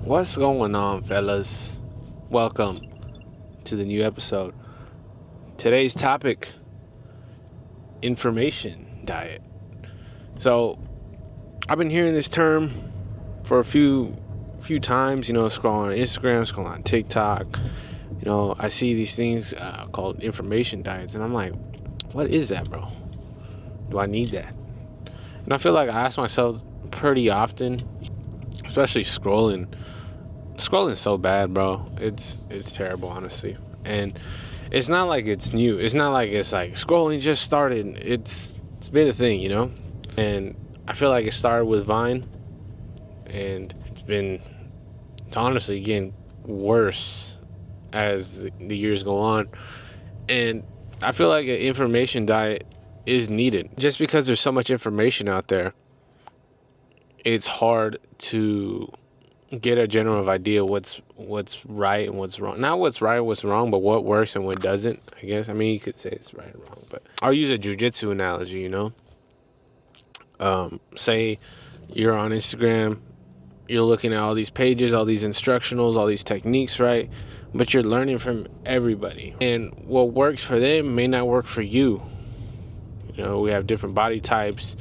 What's going on, fellas? Welcome to the new episode. Today's topic: information diet. So, I've been hearing this term for a few times. Scrolling on Instagram, scrolling on TikTok. I see these things called information diets, and I'm like, what is that, bro? Do I need that? And I feel like I ask myself pretty often, especially scrolling so bad, bro. It's terrible, honestly. And it's not like it's new. It's not like it's like scrolling just started. It's been a thing, And I feel like it started with Vine, and it's honestly getting worse as the years go on. And I feel like an information diet is needed. Just because there's so much information out there, it's hard to get a general idea what's right and what's wrong. Not what's right and what's wrong, but what works and what doesn't, I guess. I mean, you could say it's right or wrong, but I'll use a jiu-jitsu analogy, Say you're on Instagram, you're looking at all these pages, all these instructionals, all these techniques, right? But you're learning from everybody. And what works for them may not work for you. We have different body types,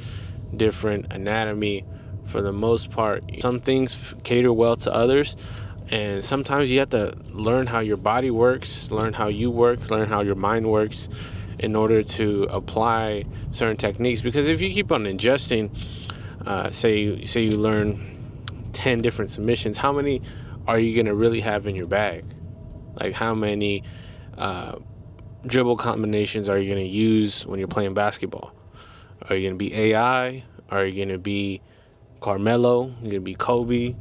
different anatomy. For the most part, some things cater well to others, and sometimes you have to learn how your body works, learn how you work, learn how your mind works in order to apply certain techniques. Because if you keep on ingesting, say you learn 10 different submissions, how many are you going to really have in your bag? Like, how many dribble combinations are you going to use when you're playing basketball? Are you going to be AI? Are you going to be Carmelo? You're gonna be Kobe?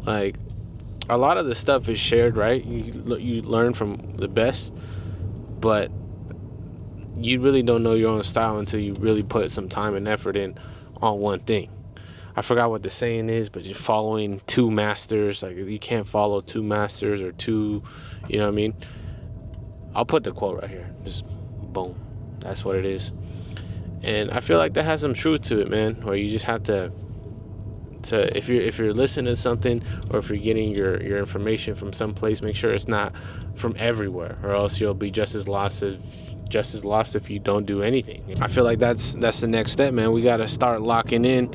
Like, a lot of the stuff is shared, right? You learn from the best, but you really don't know your own style until you really put some time and effort in on one thing. I forgot what the saying is, but just following two masters, like, you can't follow two masters or two, you know what I mean? I'll put the quote right here. Just boom. That's what it is. And I feel like that has some truth to it, man, where you just have to if you're listening to something, or if you're getting your information from someplace, make sure it's not from everywhere, or else you'll be just as lost if you don't do anything. I feel like that's the next step, man. We got to start locking in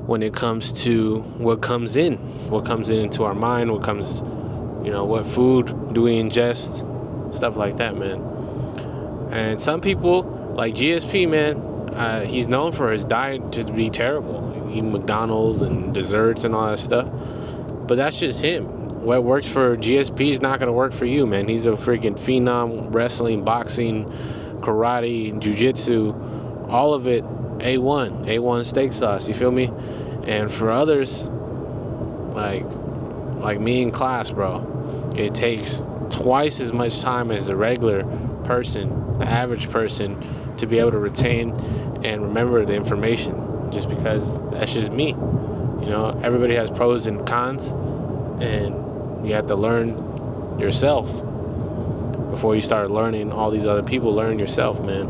when it comes to what comes into our mind, what food do we ingest, stuff like that, man. And some people, like GSP, man, he's known for his diet to be terrible. Eat McDonald's and desserts and all that stuff, but that's just him. What works for GSP is not going to work for you, man. He's a freaking phenom. Wrestling, boxing, karate, jiu-jitsu, all of it A1 steak sauce, you feel me? And for others, like me in class, bro, it takes twice as much time as the regular person, the average person, to be able to retain and remember the information. Just because that's just me. Everybody has pros and cons, and you have to learn yourself before you start learning all these other people. Learn yourself, man.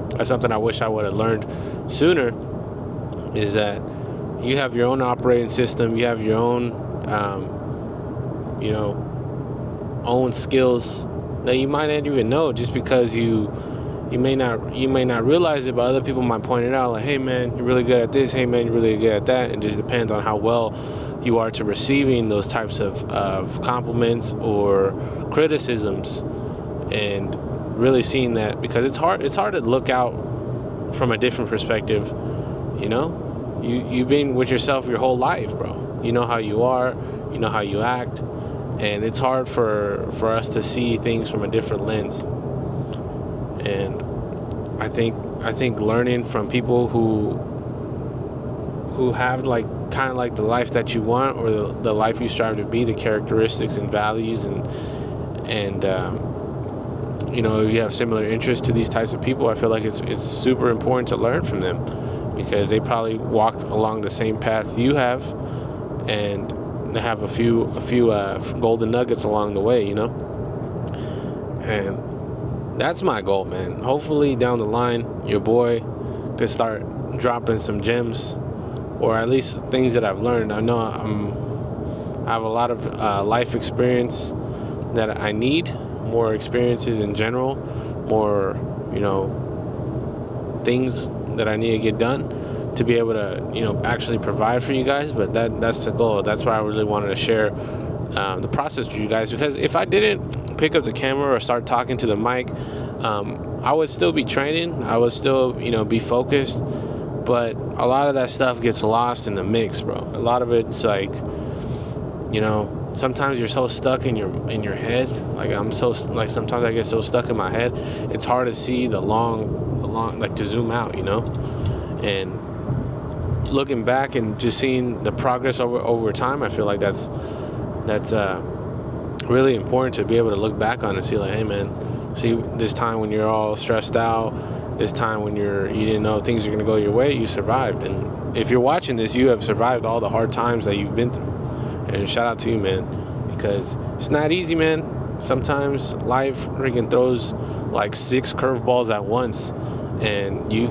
That's something I wish I would have learned sooner, is that you have your own operating system, you have your own own skills that you might not even know, just because you may not realize it, but other people might point it out, like, hey man, you're really good at this, hey man, you're really good at that. It just depends on how well you are to receiving those types of compliments or criticisms, and really seeing that, because it's hard to look out from a different perspective. You've been with yourself your whole life, bro. You know how you are, you know how you act, and it's hard for us to see things from a different lens. And I think learning from people who have kind of like the life that you want, or the life you strive to be, the characteristics and values, and you have similar interests to these types of people, I feel like it's super important to learn from them, because they probably walked along the same path you have, and they have a few golden nuggets along the way, And that's my goal, man. Hopefully down the line, your boy could start dropping some gems, or at least things that I've learned. I know I have a lot of life experience that I need, more experiences in general, more, things that I need to get done to be able to, actually provide for you guys. But that's the goal. That's why I really wanted to share the process with you guys, because if I didn't pick up the camera or start talking to the mic, I would still be training. I would still, be focused. But a lot of that stuff gets lost in the mix, bro. A lot of it's like, sometimes you're so stuck in your head. Sometimes I get so stuck in my head, it's hard to see the long, to zoom out, and looking back and just seeing the progress over time. I feel like that's really important to be able to look back on and see, like, hey man, see this time when you're all stressed out, this time when you didn't know things are going to go your way, you survived. And if you're watching this, you have survived all the hard times that you've been through. And shout out to you, man, because it's not easy, man. Sometimes life freaking throws like 6 curveballs at once, and you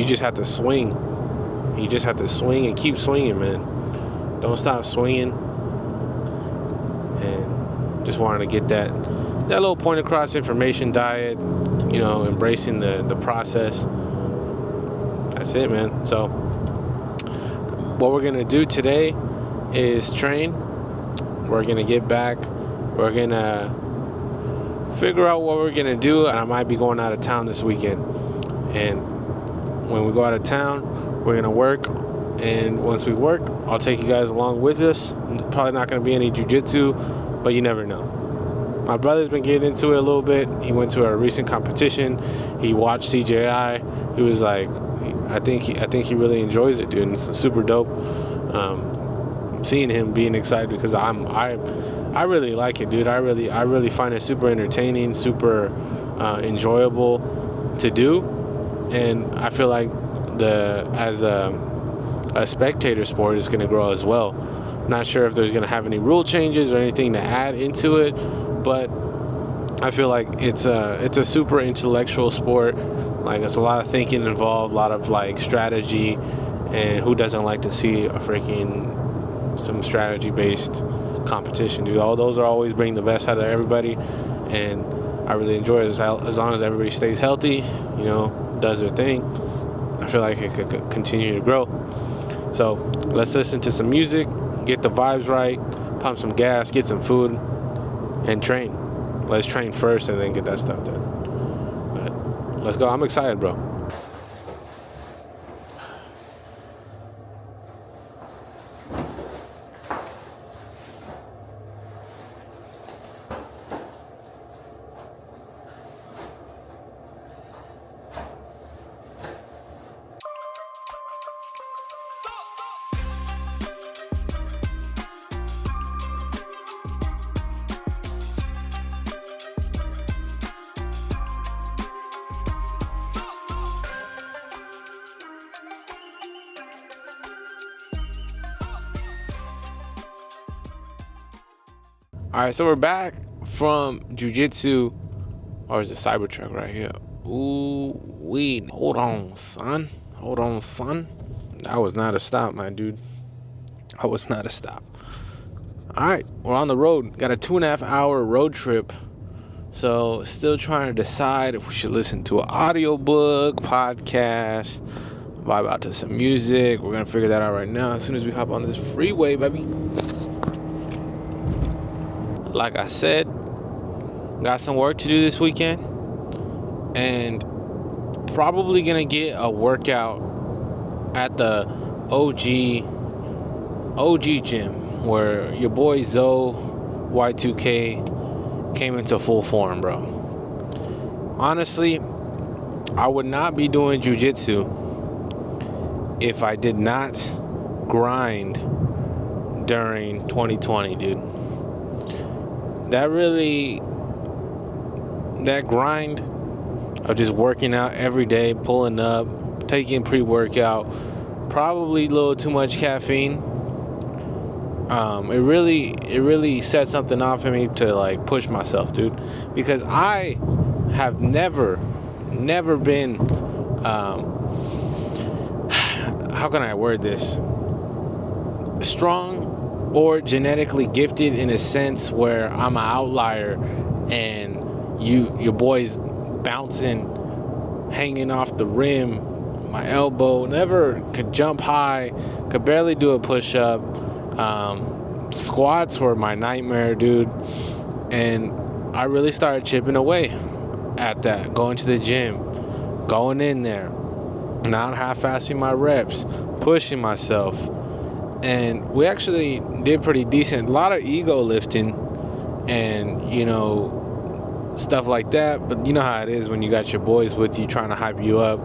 just have to swing. You just have to swing and keep swinging, man. Don't stop swinging. And just wanted to get that little point across. Information diet, embracing the process. That's it, man. So what we're gonna do today is train. We're gonna get back. We're gonna figure out what we're gonna do. And I might be going out of town this weekend. And when we go out of town, we're gonna work. And once we work, I'll take you guys along with us. Probably not gonna be any jiu-jitsu, but you never know. My brother's been getting into it a little bit. He went to a recent competition. He watched CJI. He was like, I think he really enjoys it, dude. And it's super dope. Seeing him being excited, because I really like it, dude. I really find it super entertaining, super enjoyable to do, and I feel like as a spectator sport is going to grow as well. Not sure if there's going to have any rule changes or anything to add into it, but I feel like it's a super intellectual sport. Like, it's a lot of thinking involved, a lot of like strategy, and who doesn't like to see some strategy-based competition, dude? All those are always bring the best out of everybody, and I really enjoy it as long as everybody stays healthy, does their thing. I feel like it could continue to grow. So let's listen to some music, get the vibes right, pump some gas, get some food, and train. Let's train first and then get that stuff done. But let's go. I'm excited, bro. All right, so we're back from Jiu-Jitsu. Or is it Cybertruck right here? Ooh, wait. Hold on, son. That was not a stop, my dude. That was not a stop. All right, we're on the road. Got a 2.5 hour road trip. So still trying to decide if we should listen to an audiobook, podcast, vibe out to some music. We're going to figure that out right now as soon as we hop on this freeway, baby. Like I said, got some work to do this weekend, and probably gonna get a workout at the OG gym where your boy Zoe Y2K came into full form, bro. Honestly, I would not be doing jiu-jitsu if I did not grind during 2020, dude. That grind of just working out every day, pulling up, taking pre-workout, probably a little too much caffeine. It really set something off in me to like push myself, dude, because I have never been, how can I word this? Strong or genetically gifted in a sense where I'm an outlier and your boy's bouncing, hanging off the rim, my elbow, never could jump high, could barely do a push-up. Squats were my nightmare, dude. And I really started chipping away at that, going to the gym, going in there, not half-assing my reps, pushing myself. And we actually did pretty decent. A lot of ego lifting and, you know, stuff like that. But you know how it is when you got your boys with you trying to hype you up.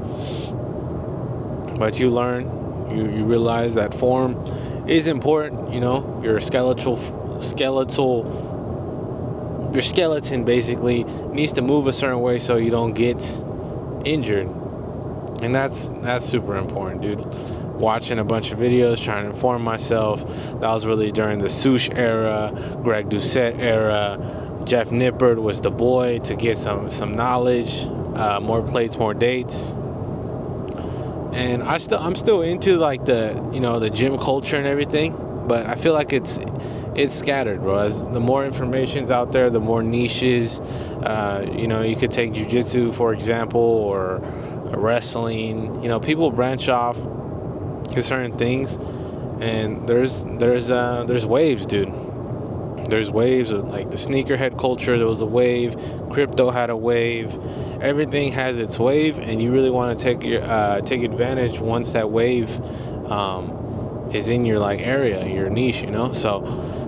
But you learn, you realize that form is important. You know, your skeleton basically needs to move a certain way so you don't get injured. And that's super important, dude. Watching a bunch of videos, trying to inform myself. That was really during the Sush era, Greg Doucette era. Jeff Nippard was the boy to get some knowledge, more plates, more dates. And I'm still into like the gym culture and everything, but I feel like it's scattered, bro. As the more information's out there, the more niches. You could take Jiu-Jitsu, for example, or wrestling. You know, people branch off to certain things, and there's waves, dude. There's waves of like the sneakerhead culture. There was a wave. Crypto had a wave. Everything has its wave, and you really want to take advantage once that wave is in your like area, your niche, you know. So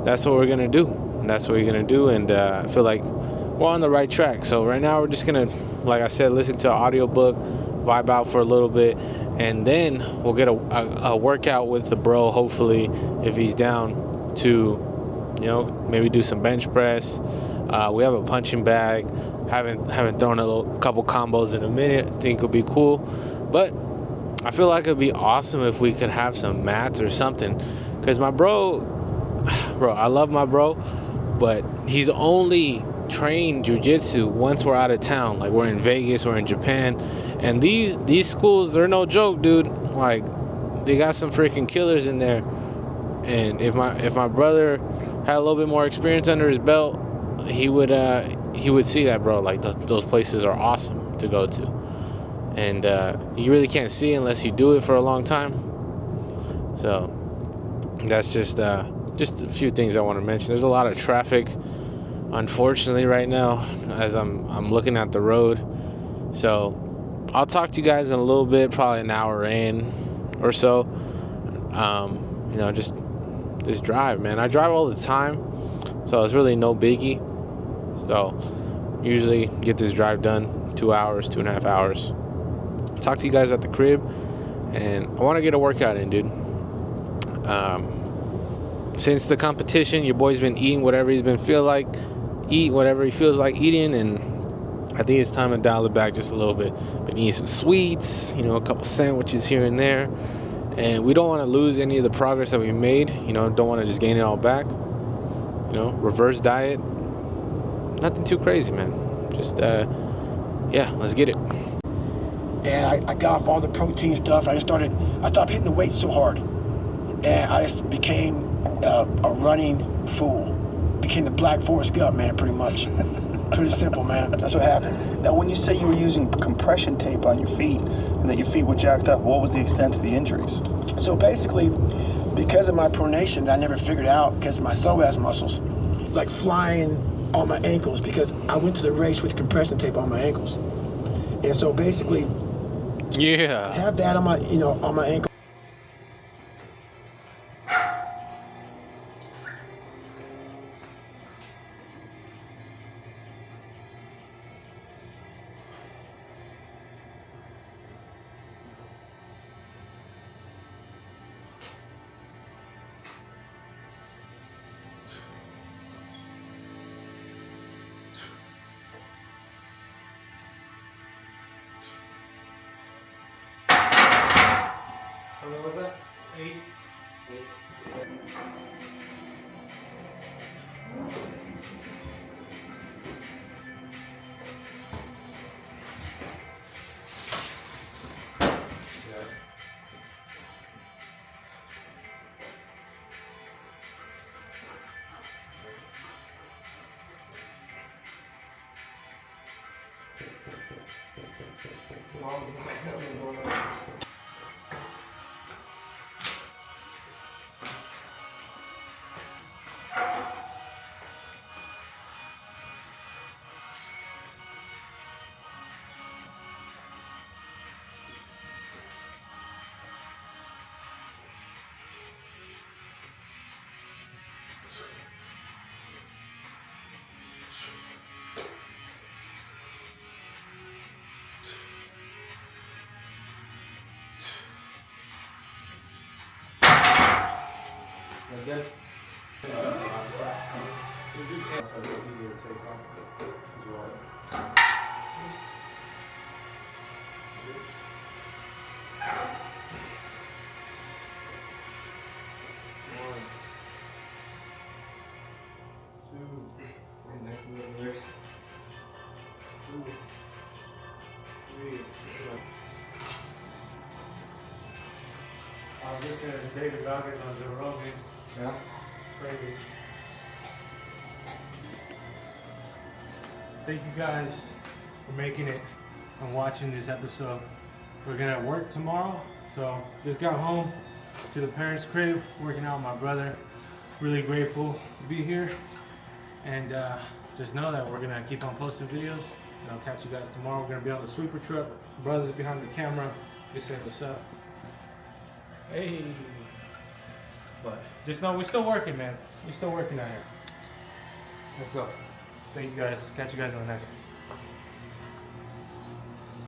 that's what we're gonna do, and that's what we're gonna do. And I feel like we're on the right track. So right now we're just gonna, like I said, listen to an audiobook, vibe out for a little bit, and then we'll get a workout with the bro. Hopefully, if he's down to, you know, maybe do some bench press. We have a punching bag. Haven't thrown a couple combos in a minute. I think it'll be cool. But I feel like it'd be awesome if we could have some mats or something. Because my bro, I love my bro, but he's only trained jiu-jitsu once we're out of town. Like, we're in Vegas, we're in Japan. And these schools, they're no joke, dude. Like, they got some freaking killers in there. And if my brother had a little bit more experience under his belt, he would see that, bro. Like, those places are awesome to go to, and you really can't see unless you do it for a long time. So that's just a few things I want to mention. There's a lot of traffic, unfortunately, right now as I'm looking at the road. So I'll talk to you guys in a little bit, probably an hour in or so. Just drive, man. I drive all the time, so it's really no biggie. So usually get this drive done 2 hours, 2.5 hours. Talk to you guys at the crib, and I want to get a workout in, dude. Since the competition, your boy's been eating whatever he's been eat whatever he feels like eating, and I think it's time to dial it back just a little bit. Been eating some sweets, you know, a couple sandwiches here and there. And we don't want to lose any of the progress that we made. You know, don't want to just gain it all back. You know, reverse diet. Nothing too crazy, man. Just, let's get it. And I got off all the protein stuff. I stopped hitting the weights so hard. And I just became a running fool. Became the Black Forrest Gump, man, pretty much. Pretty simple, man. That's what happened. Now, when you say you were using compression tape on your feet and that your feet were jacked up, what was the extent of the injuries? So basically, because of my pronation that I never figured out, because of my psoas muscles, like flying on my ankles, because I went to the race with compression tape on my ankles. And so basically, yeah, I have that on my ankle. What was that? 8? Like that? Easier to take off as well. One, two, and next one here. 2, 3. I was listening to David Goggins on Joe Rogan. Yeah. Crazy. Thank you guys for making it and watching this episode. We're gonna work tomorrow, so just got home to the parents' crib, working out with my brother. Really grateful to be here, and just know that we're gonna keep on posting videos, and I'll catch you guys tomorrow. We're gonna be on the sweeper truck. Brother's behind the camera. Just say what's up. Hey. But just know we're still working, man. We're still working out here. Let's go. Thank you guys. Catch you guys on the next one.